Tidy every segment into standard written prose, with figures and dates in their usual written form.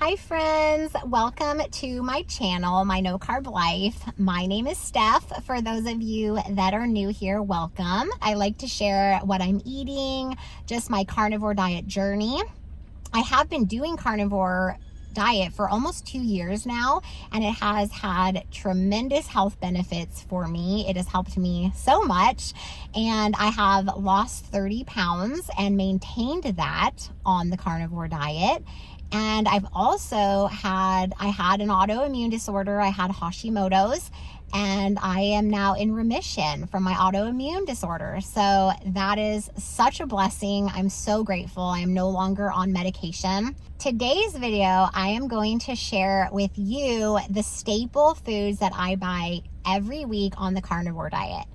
Hi friends, welcome to my channel, My No Carb Life. My name is Steph. For those of you that are new here, welcome. I like to share what I'm eating, just my carnivore diet journey. I have been doing carnivore diet for almost 2 years now, and it has had tremendous health benefits for me. It has helped me so much, and I have lost 30 pounds and maintained that on the carnivore diet. And I've also had an autoimmune disorder. I had Hashimoto's, and I am now in remission from my autoimmune disorder. So that is such a blessing. I'm so grateful. I am no longer on medication. Today's video, I am going to share with you the staple foods that I buy every week on the carnivore diet.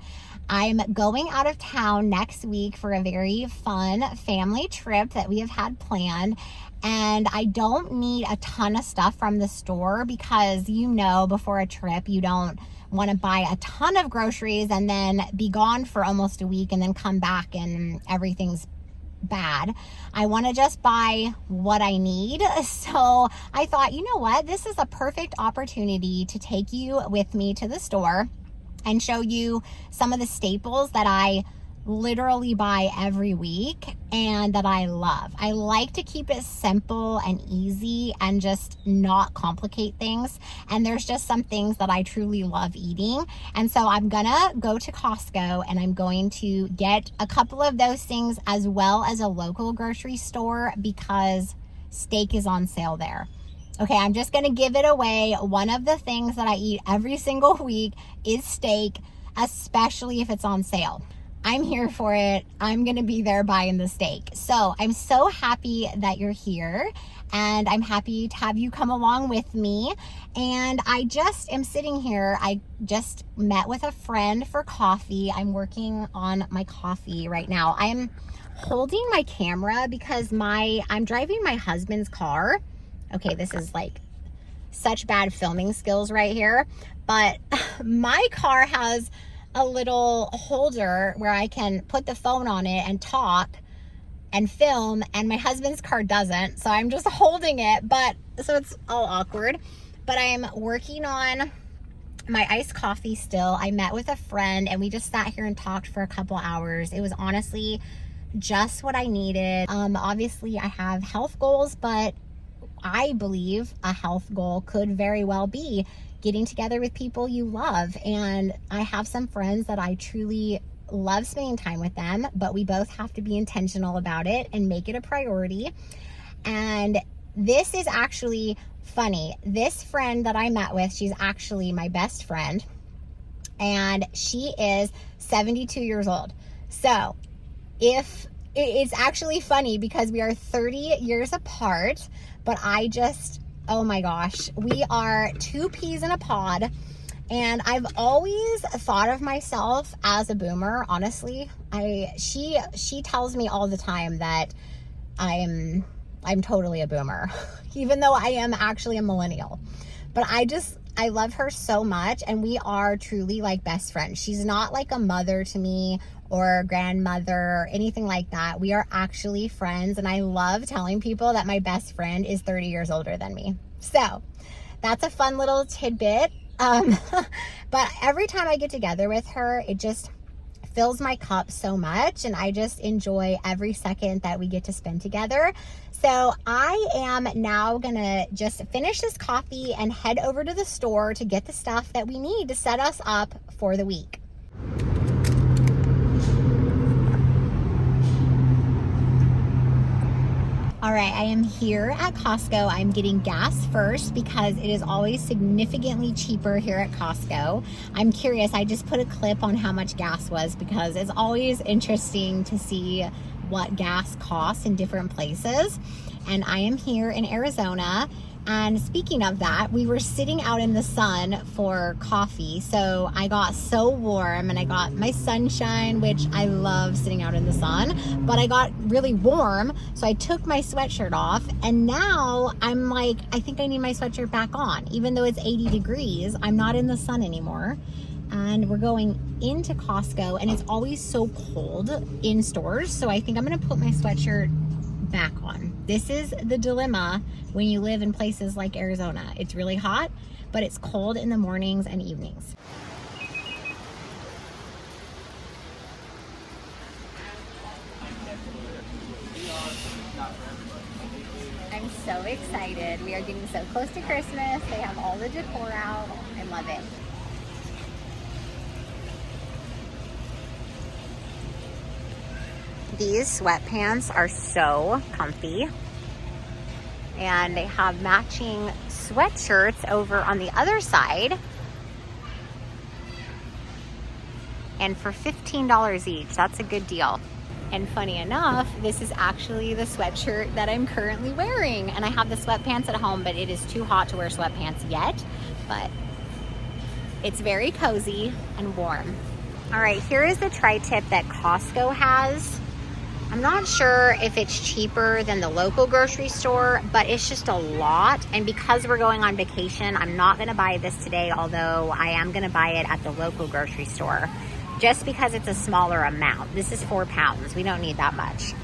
I'm going out of town next week for a very fun family trip that we have had planned. And I don't need a ton of stuff from the store because, before a trip, you don't want to buy a ton of groceries and then be gone for almost a week and then come back and everything's bad. I want to just buy what I need. So I thought, you know what? This is a perfect opportunity to take you with me to the store and show you some of the staples that I literally buy every week and that I love. I like to keep it simple and easy and just not complicate things. And there's just some things that I truly love eating. And so I'm gonna go to Costco and I'm going to get a couple of those things as well as a local grocery store because steak is on sale there. Okay, I'm just gonna give it away. One of the things that I eat every single week is steak, especially if it's on sale. I'm here for it. I'm gonna be there buying the steak. So I'm so happy that you're here and I'm happy to have you come along with me. And I just am sitting here. I just met with a friend for coffee. I'm working on my coffee right now. I'm holding my camera because I'm driving my husband's car. Okay, this is like such bad filming skills right here. But my car has a little holder where I can put the phone on it and talk and film, and my husband's car doesn't. So I'm just holding it, so it's all awkward. But I am working on my iced coffee still. I met with a friend and we just sat here and talked for a couple hours. It was honestly just what I needed. Obviously I have health goals, but I believe a health goal could very well be getting together with people you love. And I have some friends that I truly love spending time with them, but we both have to be intentional about it and make it a priority. And this is actually funny. This friend that I met with, she's actually my best friend, and she is 72 years old. So it's actually funny because we are 30 years apart, but oh my gosh, we are two peas in a pod. And I've always thought of myself as a boomer, honestly. She tells me all the time that I'm totally a boomer, even though I am actually a millennial. But I love her so much, and we are truly like best friends. She's not like a mother to me or grandmother or anything like that. We are actually friends, and I love telling people that my best friend is 30 years older than me. So that's a fun little tidbit. But every time I get together with her, it just fills my cup so much, and I just enjoy every second that we get to spend together. So I am now gonna just finish this coffee and head over to the store to get the stuff that we need to set us up for the week. All right, I am here at Costco. I'm getting gas first because it is always significantly cheaper here at Costco. I'm curious, I just put a clip on how much gas was because it's always interesting to see what gas costs in different places. And I am here in Arizona. And speaking of that, we were sitting out in the sun for coffee. So I got so warm and I got my sunshine, which I love sitting out in the sun, but I got really warm. So I took my sweatshirt off, and now I'm like, I think I need my sweatshirt back on. Even though it's 80 degrees, I'm not in the sun anymore. And we're going into Costco, and it's always so cold in stores. So I think I'm gonna put my sweatshirt back on. This is the dilemma when you live in places like Arizona. It's really hot, but it's cold in the mornings and evenings. I'm so excited. We are getting so close to Christmas. They have all the decor out. I love it. These sweatpants are so comfy. And they have matching sweatshirts over on the other side. And for $15 each, that's a good deal. And funny enough, this is actually the sweatshirt that I'm currently wearing. And I have the sweatpants at home, but it is too hot to wear sweatpants yet. But it's very cozy and warm. All right, here is the tri-tip that Costco has. I'm not sure if it's cheaper than the local grocery store, but it's just a lot. And because we're going on vacation, I'm not gonna buy this today, although I am gonna buy it at the local grocery store, just because it's a smaller amount. This is 4 pounds. We don't need that much.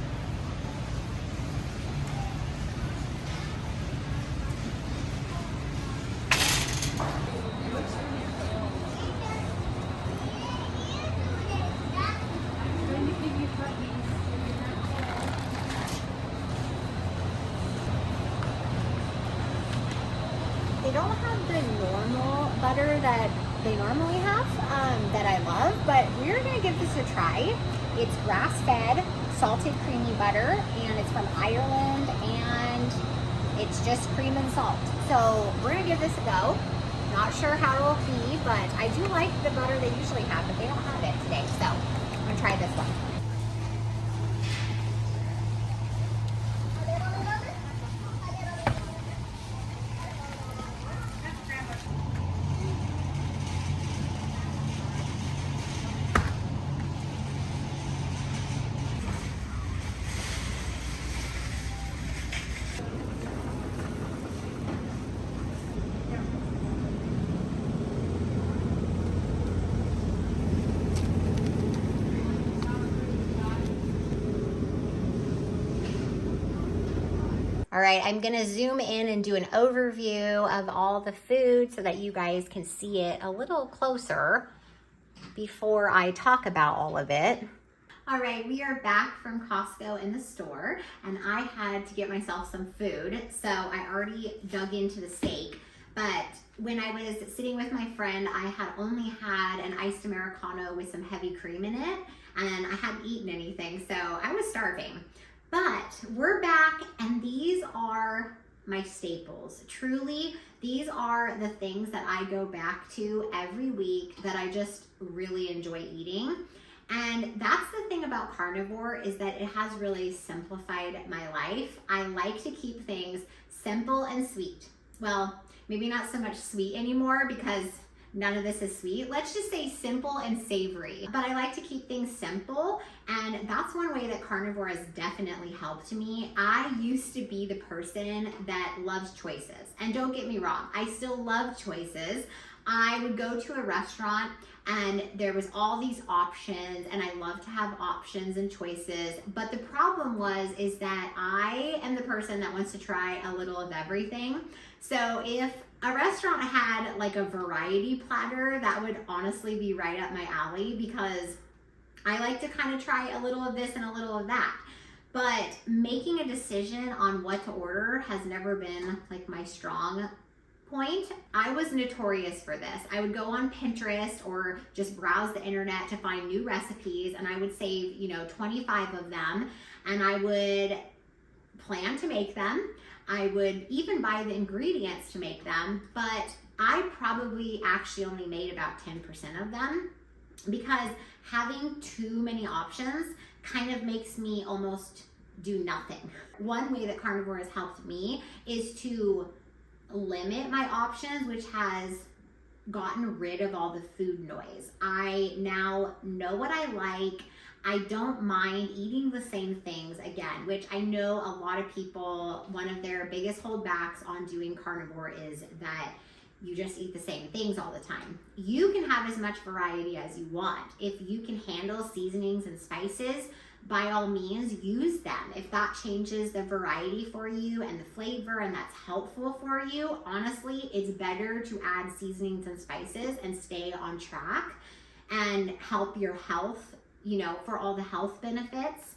They don't have the normal butter that they normally have, that I love, but we're gonna give this a try. It's grass-fed, salted creamy butter, and it's from Ireland, and it's just cream and salt. So we're gonna give this a go. Not sure how it'll be, but I do like the butter they usually have, but they don't have it today, so I'm gonna try this one. All right, I'm gonna zoom in and do an overview of all the food so that you guys can see it a little closer before I talk about all of it. All right, we are back from Costco in the store, and I had to get myself some food, so I already dug into the steak. But when I was sitting with my friend, I had only had an iced Americano with some heavy cream in it, and I hadn't eaten anything, so I was starving. But we're back, and these are my staples. Truly, these are the things that I go back to every week that I just really enjoy eating. And that's the thing about carnivore, is that it has really simplified my life. I like to keep things simple and sweet. Well, maybe not so much sweet anymore because none of this is sweet. Let's just say simple and savory. But I like to keep things simple, and that's one way that carnivore has definitely helped me. I used to be the person that loves choices. And don't get me wrong, I still love choices. I would go to a restaurant and there was all these options, and I love to have options and choices. But the problem is that I am the person that wants to try a little of everything. So if a restaurant had like a variety platter, that would honestly be right up my alley, because I like to kind of try a little of this and a little of that. But making a decision on what to order has never been like my strong point. I was notorious for this. I would go on Pinterest or just browse the internet to find new recipes, and I would save, 25 of them, and I would plan to make them. I would even buy the ingredients to make them, but I probably actually only made about 10% of them, because having too many options kind of makes me almost do nothing. One way that carnivore has helped me is to limit my options, which has gotten rid of all the food noise. I now know what I like. I don't mind eating the same things again, which I know a lot of people, one of their biggest holdbacks on doing carnivore is that you just eat the same things all the time. You can have as much variety as you want. If you can handle seasonings and spices, by all means, use them. If that changes the variety for you and the flavor and that's helpful for you, honestly, it's better to add seasonings and spices and stay on track and help your health, you know, for all the health benefits,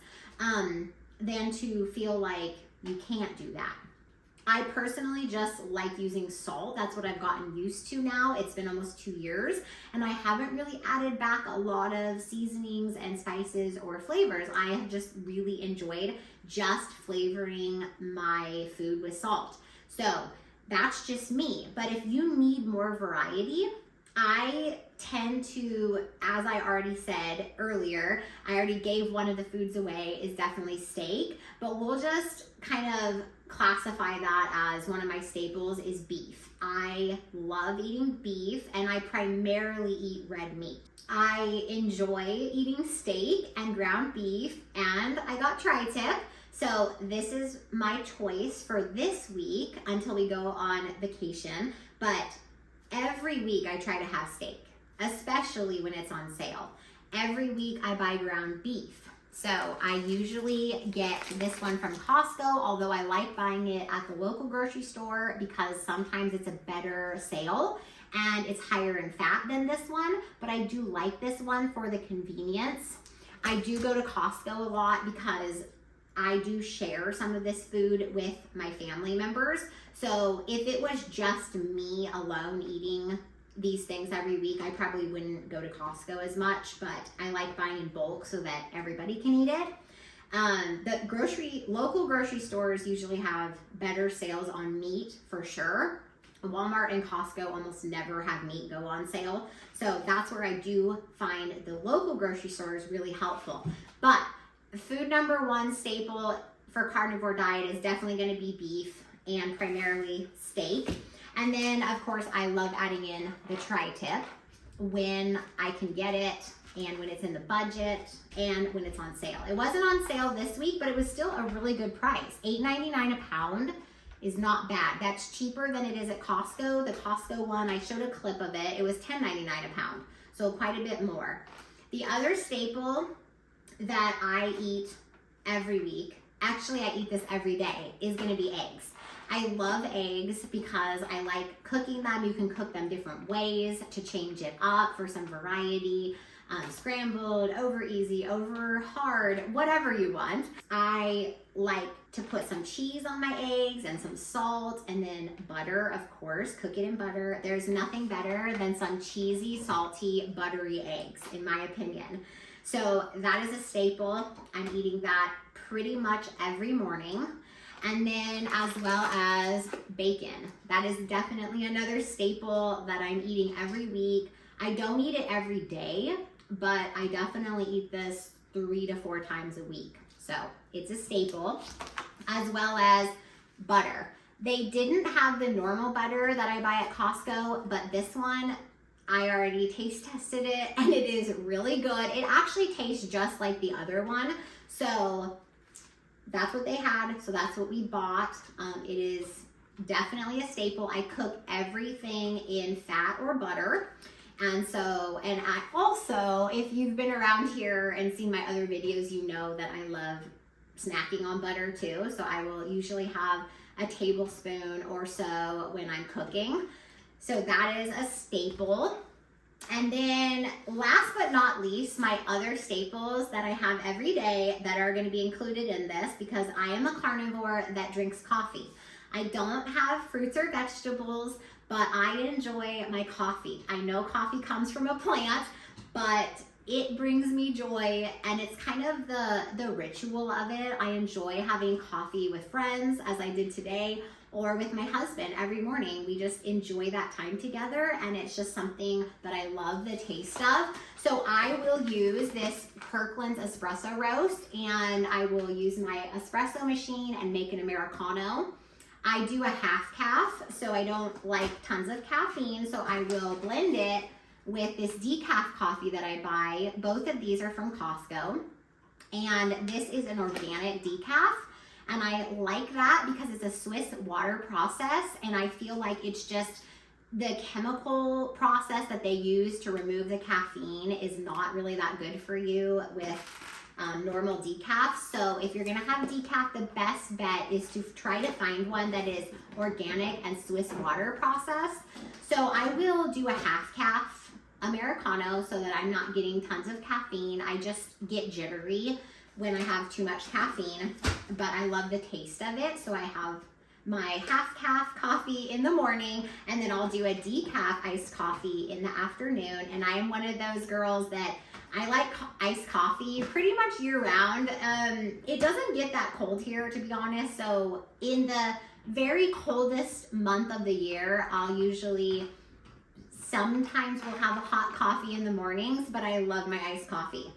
than to feel like you can't do that. I personally just like using salt. That's what I've gotten used to now. It's been almost 2 years and I haven't really added back a lot of seasonings and spices or flavors. I have just really enjoyed just flavoring my food with salt. So that's just me. But if you need more variety, I tend to, as I already said earlier, I already gave one of the foods away, is definitely steak, but we'll just kind of classify that as one of my staples is beef. I love eating beef and I primarily eat red meat. I enjoy eating steak and ground beef, and I got tri-tip. So this is my choice for this week until we go on vacation. But every week I try to have steak, especially when it's on sale. Every week I buy ground beef. So I usually get this one from Costco, although I like buying it at the local grocery store because sometimes it's a better sale and it's higher in fat than this one, but I do like this one for the convenience. I do go to Costco a lot because I do share some of this food with my family members. So if it was just me alone eating these things every week, I probably wouldn't go to Costco as much, but I like buying in bulk so that everybody can eat it. The local grocery stores usually have better sales on meat for sure. Walmart and Costco almost never have meat go on sale. So that's where I do find the local grocery stores really helpful. But food number one staple for carnivore diet is definitely going to be beef and primarily steak. And then, of course, I love adding in the tri-tip when I can get it and when it's in the budget and when it's on sale. It wasn't on sale this week, but it was still a really good price. $8.99 a pound is not bad. That's cheaper than it is at Costco. The Costco one, I showed a clip of it. It was $10.99 a pound, so quite a bit more. The other staple that I eat every week, actually I eat this every day, is gonna be eggs. I love eggs because I like cooking them. You can cook them different ways to change it up for some variety. Scrambled, over easy, over hard, whatever you want. I like to put some cheese on my eggs and some salt and then butter, of course, cook it in butter. There's nothing better than some cheesy, salty, buttery eggs, in my opinion. So that is a staple. I'm eating that pretty much every morning. And then as well as bacon. That is definitely another staple that I'm eating every week. I don't eat it every day, but I definitely eat this 3 to 4 times a week. So it's a staple, as well as butter. They didn't have the normal butter that I buy at Costco, but this one, I already taste tested it and it is really good. It actually tastes just like the other one. So that's what they had, so that's what we bought. It is definitely a staple. I cook everything in fat or butter. And I also, if you've been around here and seen my other videos, you know that I love snacking on butter too. So I will usually have a tablespoon or so when I'm cooking. So that is a staple. And then last but not least, my other staples that I have every day that are going to be included in this, because I am a carnivore that drinks coffee. I don't have fruits or vegetables, but I enjoy my coffee. I know coffee comes from a plant, but it brings me joy, and it's kind of the ritual of it. I enjoy having coffee with friends, as I did today, or with my husband every morning. We just enjoy that time together, and it's just something that I love the taste of. So I will use this Kirkland's espresso roast, and I will use my espresso machine and make an Americano. I do a half calf, so I don't like tons of caffeine, so I will blend it with this decaf coffee that I buy. Both of these are from Costco, and this is an organic decaf. And I like that because it's a Swiss water process, and I feel like it's just the chemical process that they use to remove the caffeine is not really that good for you with normal decaf. So if you're gonna have decaf, the best bet is to try to find one that is organic and Swiss water processed. So I will do a half calf Americano so that I'm not getting tons of caffeine. I just get jittery when I have too much caffeine, but I love the taste of it. So I have my half calf coffee in the morning, and then I'll do a decaf iced coffee in the afternoon. And I am one of those girls that I like iced coffee pretty much year round. It doesn't get that cold here, to be honest. So in the very coldest month of the year, I'll usually sometimes will have a hot coffee in the mornings, but I love my iced coffee.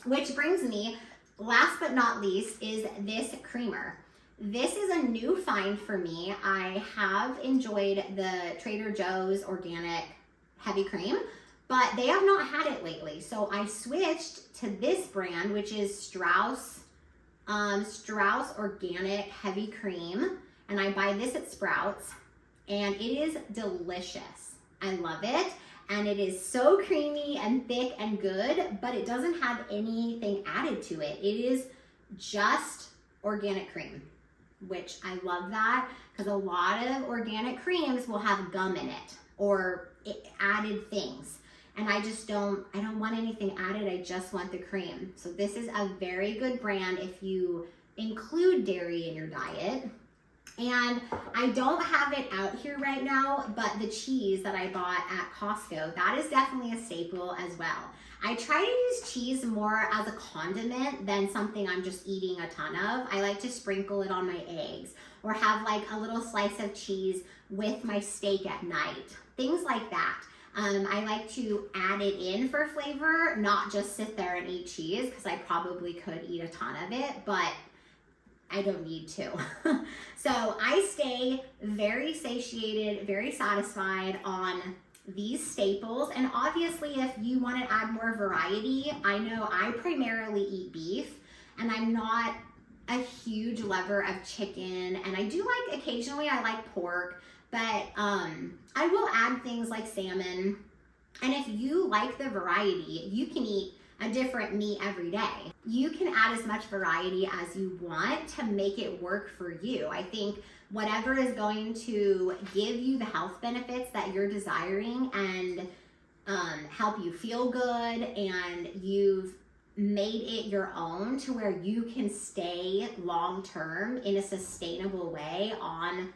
Which brings me, last but not least, is this creamer. This is a new find for me. I have enjoyed the Trader Joe's organic heavy cream, but they have not had it lately. So I switched to this brand, which is Strauss Organic Heavy Cream. And I buy this at Sprouts, and it is delicious. I love it. And it is so creamy and thick and good, but it doesn't have anything added to it. It is just organic cream, which I love that, because a lot of organic creams will have gum in it or added things. And I don't want anything added. I just want the cream. So this is a very good brand if you include dairy in your diet. And I don't have it out here right now, but the cheese that I bought at Costco, that is definitely a staple as well. I try to use cheese more as a condiment than something I'm just eating a ton of. I like to sprinkle it on my eggs or have like a little slice of cheese with my steak at night, things like that. I like to add it in for flavor, not just sit there and eat cheese, because I probably could eat a ton of it, but I don't need to. So I stay very satiated, very satisfied on these staples. And obviously, if you want to add more variety, I know I primarily eat beef, and I'm not a huge lover of chicken. And I do like, occasionally I like pork, but I will add things like salmon. And if you like the variety, you can eat a different meat every day. You can add as much variety as you want to make it work for you. I think whatever is going to give you the health benefits that you're desiring and help you feel good, and you've made it your own to where you can stay long term in a sustainable way on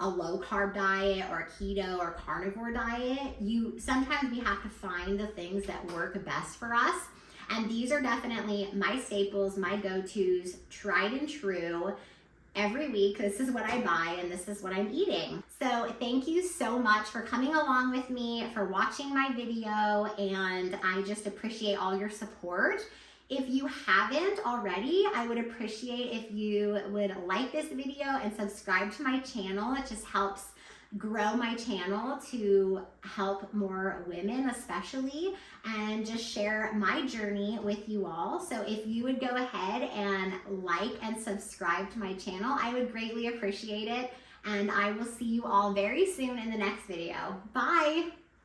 a low carb diet or a keto or carnivore diet. Sometimes we have to find the things that work best for us. And these are definitely my staples, my go-tos, tried and true. Every week, this is what I buy and this is what I'm eating. So thank you so much for coming along with me, for watching my video, and I just appreciate all your support. If you haven't already, I would appreciate if you would like this video and subscribe to my channel. It just helps grow my channel to help more women especially, and just share my journey with you all. So if you would go ahead and like and subscribe to my channel, I would greatly appreciate it. And I will see you all very soon in the next video. Bye!